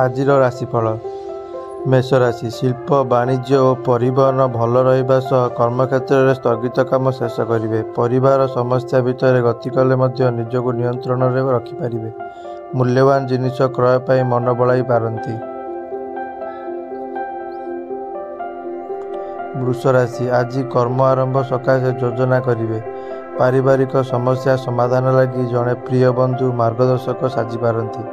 ଆଜିର ରାଶିଫଳ। ମେଷ ରାଶି। ଶିଳ୍ପ ବାଣିଜ୍ୟ ଓ ପରିବହନ ଭଲ ରହିବା ସହ କର୍ମକ୍ଷେତ୍ରରେ ସ୍ଥଗିତ କାମ ଶେଷ କରିବେ। ପରିବାର ସମସ୍ୟା ଭିତରେ ଗତି କଲେ ମଧ୍ୟ ନିଜକୁ ନିୟନ୍ତ୍ରଣରେ ରଖିପାରିବେ। ମୂଲ୍ୟବାନ ଜିନିଷ କ୍ରୟ ପାଇଁ ମନ ବଳାଇ ପାରନ୍ତି। ବୃଷ ରାଶି। ଆଜି କର୍ମ ଆରମ୍ଭ ସକାଶେ ଯୋଜନା କରିବେ। ପାରିବାରିକ ସମସ୍ୟା ସମାଧାନ ଲାଗି ଜଣେ ପ୍ରିୟ ବନ୍ଧୁ ମାର୍ଗଦର୍ଶକ ସାଜିପାରନ୍ତି।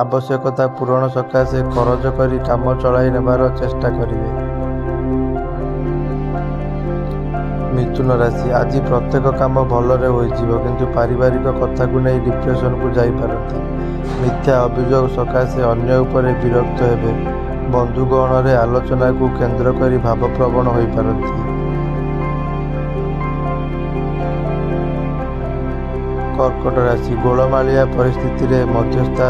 ଆବଶ୍ୟକତା ପୂରଣ ସକାଶେ କରଜ କରି କାମ ଚଳାଇ ନେବାର ଚେଷ୍ଟା କରିବେ। ମିଥୁନ ରାଶି। ଆଜି ପ୍ରତ୍ୟେକ କାମ ଭଲରେ ହୋଇଯିବ, କିନ୍ତୁ ପାରିବାରିକ କଥାକୁ ନେଇ ଡିପ୍ରେସନକୁ ଯାଇପାରନ୍ତି। ମିଥ୍ୟା ଅଭିଯୋଗ ସକାଶେ ଅନ୍ୟ ଉପରେ ବିରକ୍ତ ହେବେ। ବନ୍ଧୁଗଣରେ ଆଲୋଚନାକୁ କେନ୍ଦ୍ର କରି ଭାବପ୍ରବଣ ହୋଇପାରନ୍ତି। କର୍କଟ ରାଶି। ଗୋଳମାଳିଆ ପରିସ୍ଥିତିରେ ମଧ୍ୟସ୍ଥତା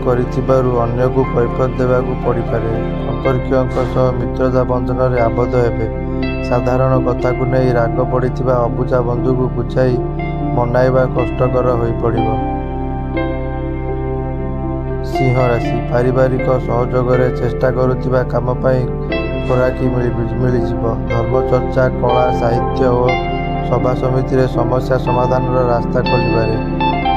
କରିଥିବାରୁ ଅନ୍ୟକୁ କୈଫିୟତ ଦେବାକୁ ପଡ଼ିପାରେ। ସମ୍ପର୍କୀୟଙ୍କ ସହ ମିତ୍ରତା ବନ୍ଧନରେ ଆବଦ୍ଧ ହେବେ। ସାଧାରଣ କଥାକୁ ନେଇ ରାଗ ପଡ଼ିଥିବା ଅବୁଝା ବନ୍ଧୁକୁ ବୁଝାଇ ମନାଇବା କଷ୍ଟକର ହୋଇପଡ଼ିବ। ସିଂହ ରାଶି। ପାରିବାରିକ ସହଯୋଗରେ ଚେଷ୍ଟା କରୁଥିବା କାମ ପାଇଁ ଖୋରାକି ମିଳିଯିବ। ଧର୍ମଚର୍ଚ୍ଚା, କଳା, ସାହିତ୍ୟ ଓ ସଭା ସମିତିରେ ସମସ୍ୟା ସମାଧାନର ରାସ୍ତା ଖୋଲିପାରେ।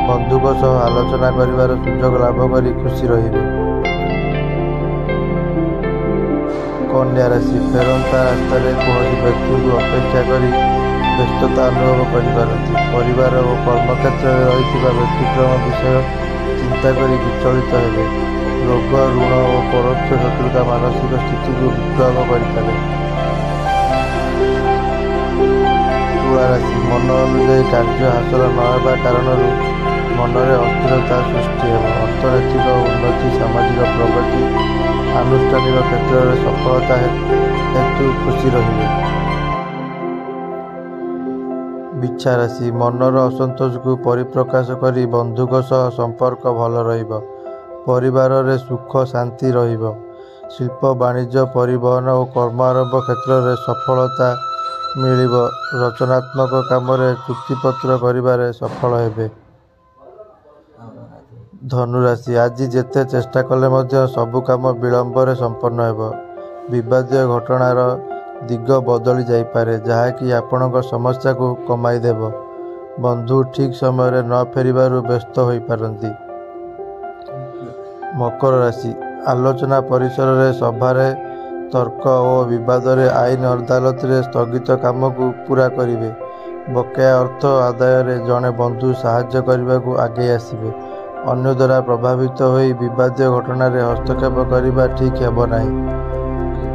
ବନ୍ଧୁଙ୍କ ସହ ଆଲୋଚନା କରିବାର ସୁଯୋଗ ଲାଭ କରି ଖୁସି ରହିବେ। କନ୍ୟା ରାଶି। ଫେରନ୍ତା ରାସ୍ତାରେ କୌଣସି ବ୍ୟକ୍ତିଙ୍କୁ ଅପେକ୍ଷା କରି ବ୍ୟସ୍ତତା ଅନୁଭବ କରିପାରନ୍ତି। ପରିବାର ଓ କର୍ମକ୍ଷେତ୍ରରେ ରହିଥିବା ବ୍ୟତିକ୍ରମ ବିଷୟ ଚିନ୍ତା କରି ବିଚଳିତ ହେବେ। ରୋଗ, ଋଣ ଓ ପରୋକ୍ଷ ଶତ୍ରୁତା ମାନସିକ ସ୍ଥିତିକୁ ବିପ୍ଳବ କରିପାରେ। ତୁଳା ରାଶି। ମନ ଅନୁଯାୟୀ କାର୍ଯ୍ୟ ହାସଲ ନ ହେବା କାରଣରୁ ମନରେ ଅସ୍ଥିରତା ସୃଷ୍ଟି ହେବ। ଅର୍ଥନୈତିକ ଉନ୍ନତି, ସାମାଜିକ ପ୍ରଗତି, ଆନୁଷ୍ଠାନିକ କ୍ଷେତ୍ରରେ ସଫଳତା ହେତୁ ଖୁସି ରହିବେ। ବିଛା ରାଶି। ମନର ଅସନ୍ତୋଷକୁ ପରିପ୍ରକାଶ କରି ବନ୍ଧୁଙ୍କ ସହ ସମ୍ପର୍କ ଭଲ ରହିବ। ପରିବାରରେ ସୁଖ ଶାନ୍ତି ରହିବ। ଶିଳ୍ପ ବାଣିଜ୍ୟ, ପରିବହନ ଓ କର୍ମ ଆରମ୍ଭ କ୍ଷେତ୍ରରେ ସଫଳତା ମିଳିବ। ରଚନାତ୍ମକ କାମରେ ଚୁକ୍ତିପତ୍ର କରିବାରେ ସଫଳ ହେବେ। ଧନୁ ରାଶି। ଆଜି ଯେତେ ଚେଷ୍ଟା କଲେ ମଧ୍ୟ ସବୁ କାମ ବିଳମ୍ବରେ ସମ୍ପନ୍ନ ହେବ। ବିବାଦୀୟ ଘଟଣାର ଦିଗ ବଦଳି ଯାଇପାରେ, ଯାହାକି ଆପଣଙ୍କ ସମସ୍ୟାକୁ କମାଇଦେବ। ବନ୍ଧୁ ଠିକ୍ ସମୟରେ ନ ଫେରିବାରୁ ବ୍ୟସ୍ତ ହୋଇପାରନ୍ତି। ମକର ରାଶି। ଆଲୋଚନା ପରିସରରେ, ସଭାରେ, ତର୍କ ଓ ବିବାଦରେ, ଆଇନ ଅଦାଲତରେ ସ୍ଥଗିତ କାମକୁ ପୂରା କରିବେ। ବକେୟା ଅର୍ଥ ଆଦାୟରେ ଜଣେ ବନ୍ଧୁ ସାହାଯ୍ୟ କରିବାକୁ ଆଗେଇ ଆସିବେ। ଅନ୍ୟ ଦ୍ୱାରା ପ୍ରଭାବିତ ହୋଇ ବିବାଦୀୟ ଘଟଣାରେ ହସ୍ତକ୍ଷେପ କରିବା ଠିକ୍ ହେବ ନାହିଁ।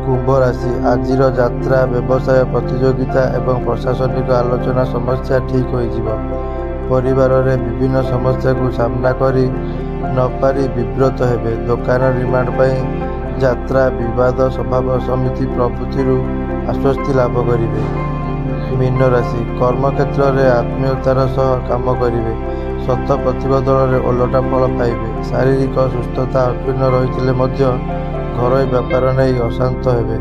କୁମ୍ଭ ରାଶି। ଆଜିର ଯାତ୍ରା, ବ୍ୟବସାୟ, ପ୍ରତିଯୋଗିତା ଏବଂ ପ୍ରଶାସନିକ ଆଲୋଚନା ସମସ୍ୟା ଠିକ୍ ହୋଇଯିବ। ପରିବାରରେ ବିଭିନ୍ନ ସମସ୍ୟାକୁ ସାମ୍ନା କରି ନ ପାରି ବିବ୍ରତ ହେବେ। ଦୋକାନ ନିର୍ମାଣ ପାଇଁ ଯାତ୍ରା, ବିବାଦ, ସଭା ସମିତି ପ୍ରଭୃତିରୁ ଆଶ୍ୱସ୍ତି ଲାଭ କରିବେ। ମୀନ ରାଶି। କର୍ମକ୍ଷେତ୍ରରେ ଆତ୍ମୀୟତାର ସହ କାମ କରିବେ। ସତ ପ୍ରତିବଦଳରେ ଓଲଟା ଫଳ ପାଇବେ। ଶାରୀରିକ ସୁସ୍ଥତା ଅକ୍ଷୁଣ୍ଣ ରହିଥିଲେ ମଧ୍ୟ ଘରୋଇ ବ୍ୟାପାର ନେଇ ଅଶାନ୍ତ ହେବେ।